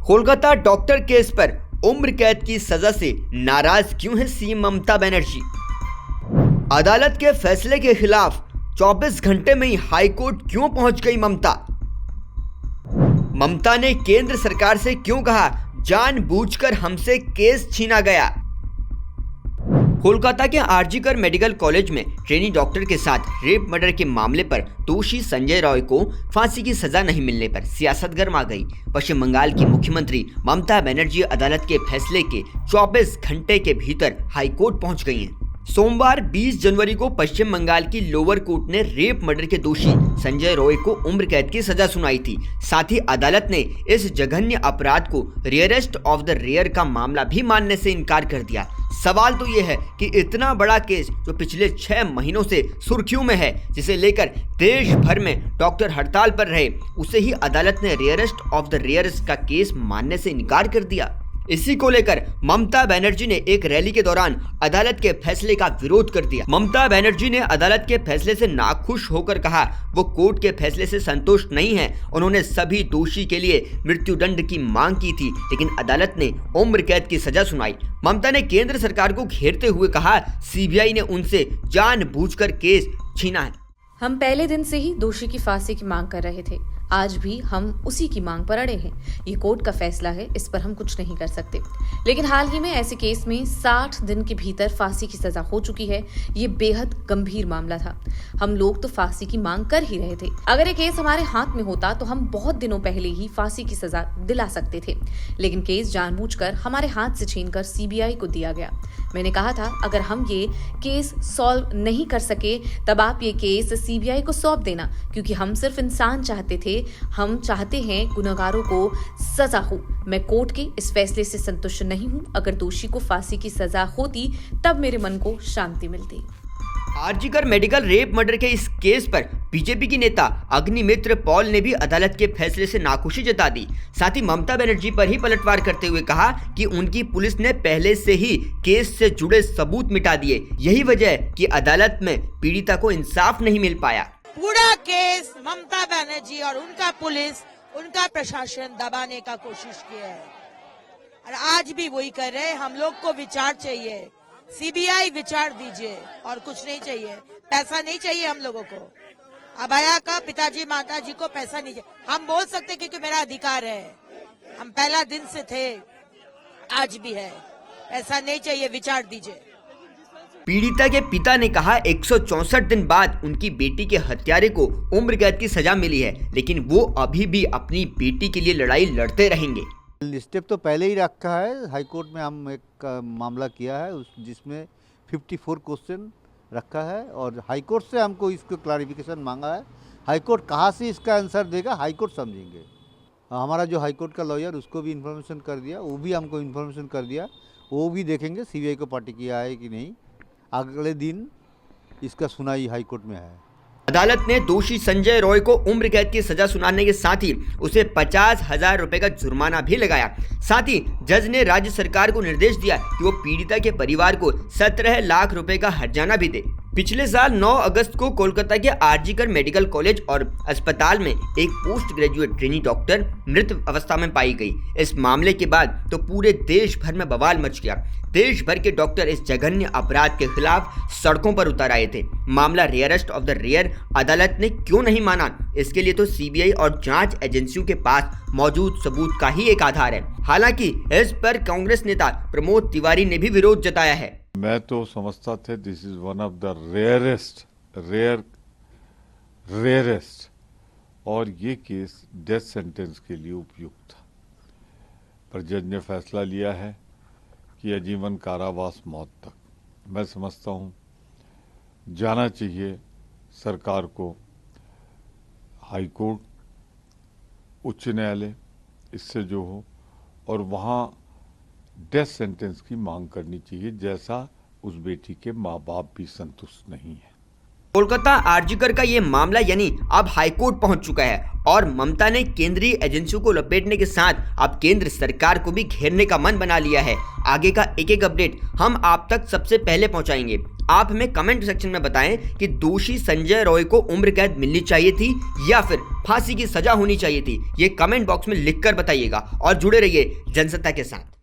Kolkata doctor case पर उम्र कैद की सजा से नाराज क्यों है सीएम ममता बनर्जी। अदालत के फैसले के खिलाफ 24 घंटे में ही हाईकोर्ट क्यों पहुंच गई ममता ने केंद्र सरकार से क्यों कहा जानबूझकर हमसे केस छीना गया। कोलकाता के आरजीकर मेडिकल कॉलेज में ट्रेनी डॉक्टर के साथ रेप मर्डर के मामले पर दोषी संजय रॉय को फांसी की सजा नहीं मिलने पर सियासत गर्मा गई। पश्चिम बंगाल की मुख्यमंत्री ममता बनर्जी अदालत के फैसले के 24 घंटे के भीतर हाईकोर्ट पहुंच गई हैं। सोमवार 20 जनवरी को पश्चिम बंगाल की लोअर कोर्ट ने रेप मर्डर के दोषी संजय रॉय को उम्र कैद की सजा सुनाई थी। साथ ही अदालत ने इस जघन्य अपराध को रेयरेस्ट ऑफ द रेयर का मामला भी मानने से इनकार कर दिया। सवाल तो ये है कि इतना बड़ा केस जो पिछले 6 महीनों से सुर्खियों में है, जिसे लेकर देश भर में डॉक्टर हड़ताल पर रहे, उसे ही अदालत ने रेयरेस्ट ऑफ द रेयर्स का केस मानने से इनकार कर दिया। इसी को लेकर ममता बनर्जी ने एक रैली के दौरान अदालत के फैसले का विरोध कर दिया। ममता बनर्जी ने अदालत के फैसले से नाखुश होकर कहा वो कोर्ट के फैसले से संतुष्ट नहीं है। उन्होंने सभी दोषी के लिए मृत्युदंड की मांग की थी, लेकिन अदालत ने उम्र कैद की सजा सुनाई। ममता ने केंद्र सरकार को घेरते हुए कहा सीबीआई ने उनसे जानबूझकर केस छीना है। हम पहले दिन से ही दोषी की फांसी की मांग कर रहे थे। आज भी हम उसी की मांग पर अड़े हैं। ये कोर्ट का फैसला है, इस पर हम कुछ नहीं कर सकते। लेकिन हाल ही में ऐसे केस में 60 दिन के भीतर फांसी की सजा हो चुकी है। ये बेहद गंभीर मामला था। हम लोग तो फांसी की मांग कर ही रहे थे। अगर ये केस हमारे हाथ में होता तो हम बहुत दिनों पहले ही फांसी की सजा दिला सकते थे, लेकिन केस जानबूझकर हमारे हाथ से छीनकर सीबीआई को दिया गया। मैंने कहा था अगर हम ये केस सॉल्व नहीं कर सके तब आप ये केस सीबीआई को सौंप देना, क्योंकि हम सिर्फ इंसान चाहते थे। हम चाहते हैं गुनहगारों को सजा हो। मैं कोर्ट के इस फैसले से संतुष्ट नहीं हूं। अगर दोषी को फांसी की सजा होती तब मेरे मन को शांति मिलती। आरजीकर मेडिकल रेप मर्डर के इस केस पर बीजेपी की नेता अग्निमित्र पॉल ने भी अदालत के फैसले से नाखुशी जता दी। साथ ही ममता बनर्जी पर ही पलटवार करते हुए कहा कि उनकी पुलिस ने पहले से ही केस से जुड़े सबूत मिटा दिए। यही वजह है कि अदालत में पीड़िता को इंसाफ नहीं मिल पाया। पूरा केस ममता बनर्जी और उनका पुलिस, उनका प्रशासन दबाने का कोशिश किया है और आज भी वही कर रहे हैं। हम लोग को विचार चाहिए, सीबीआई विचार दीजिए और कुछ नहीं चाहिए। पैसा नहीं चाहिए हम लोगों को। अभया का पिताजी माताजी को पैसा नहीं चाहिए। हम बोल सकते क्योंकि मेरा अधिकार है। हम पहला दिन से थे, आज भी है। पैसा नहीं चाहिए, विचार दीजिए। पीड़िता के पिता ने कहा 164 दिन बाद उनकी बेटी के हत्यारे को उम्र कैद की सजा मिली है, लेकिन वो अभी भी अपनी बेटी के लिए लड़ाई लड़ते रहेंगे। स्टेप तो पहले ही रखा है। हाईकोर्ट में हम एक मामला किया है जिसमें 54 क्वेश्चन रखा है और हाईकोर्ट से हमको इसको क्लैरिफिकेशन मांगा है। हाईकोर्ट कहाँ से इसका आंसर देगा हाईकोर्ट समझेंगे। हमारा जो हाईकोर्ट का लॉयर उसको भी इन्फॉर्मेशन कर दिया, वो भी हमको इन्फॉर्मेशन कर दिया, वो भी देखेंगे सीबीआई को पार्टी किया है कि नहीं। अगले दिन इसका सुनाई हाईकोर्ट में है। अदालत ने दोषी संजय रॉय को उम्र कैद की सजा सुनाने के साथ ही उसे 50,000 रुपए का जुर्माना भी लगाया। साथ ही जज ने राज्य सरकार को निर्देश दिया कि वो पीड़िता के परिवार को 17 लाख रुपए का हर्जाना भी दे। पिछले साल 9 अगस्त को कोलकाता के आरजीकर मेडिकल कॉलेज और अस्पताल में एक पोस्ट ग्रेजुएट ट्रेनी डॉक्टर मृत अवस्था में पाई गई। इस मामले के बाद तो पूरे देश भर में बवाल मच गया। देश भर के डॉक्टर इस जघन्य अपराध के खिलाफ सड़कों पर उतर आए थे। मामला रेयरेस्ट ऑफ द रेयर अदालत ने क्यों नहीं माना, इसके लिए तो सीबीआई और जांच एजेंसियों के पास मौजूद सबूत का ही एक आधार है। हालांकि इस पर कांग्रेस नेता प्रमोद तिवारी ने भी विरोध जताया है। मैं तो समझता था this is one of the rarest और ये केस डेथ सेंटेंस के लिए उपयुक्त था, पर जज ने फैसला लिया है कि आजीवन कारावास मौत तक। मैं समझता हूँ जाना चाहिए सरकार को हाई कोर्ट, उच्च न्यायालय, इससे जो हो, और वहाँ डेथ सेंटेंस की मांग करनी चाहिए, जैसा उस बेटी के माँ बाप भी संतुष्ट नहीं है। कोलकाता आरजीकर का ये मामला यानी अब हाईकोर्ट पहुंच चुका है और ममता ने केंद्रीय एजेंसियों को लपेटने के साथ अब केंद्र सरकार को भी घेरने का मन बना लिया है। आगे का एक एक अपडेट हम आप तक सबसे पहले पहुंचाएंगे। आप हमें कमेंट सेक्शन में बताएं कि दोषी संजय रॉय को उम्र कैद मिलनी चाहिए थी या फिर फांसी की सजा होनी चाहिए थी। ये कमेंट बॉक्स में लिखकर बताइएगा और जुड़े रहिए जनसत्ता के साथ।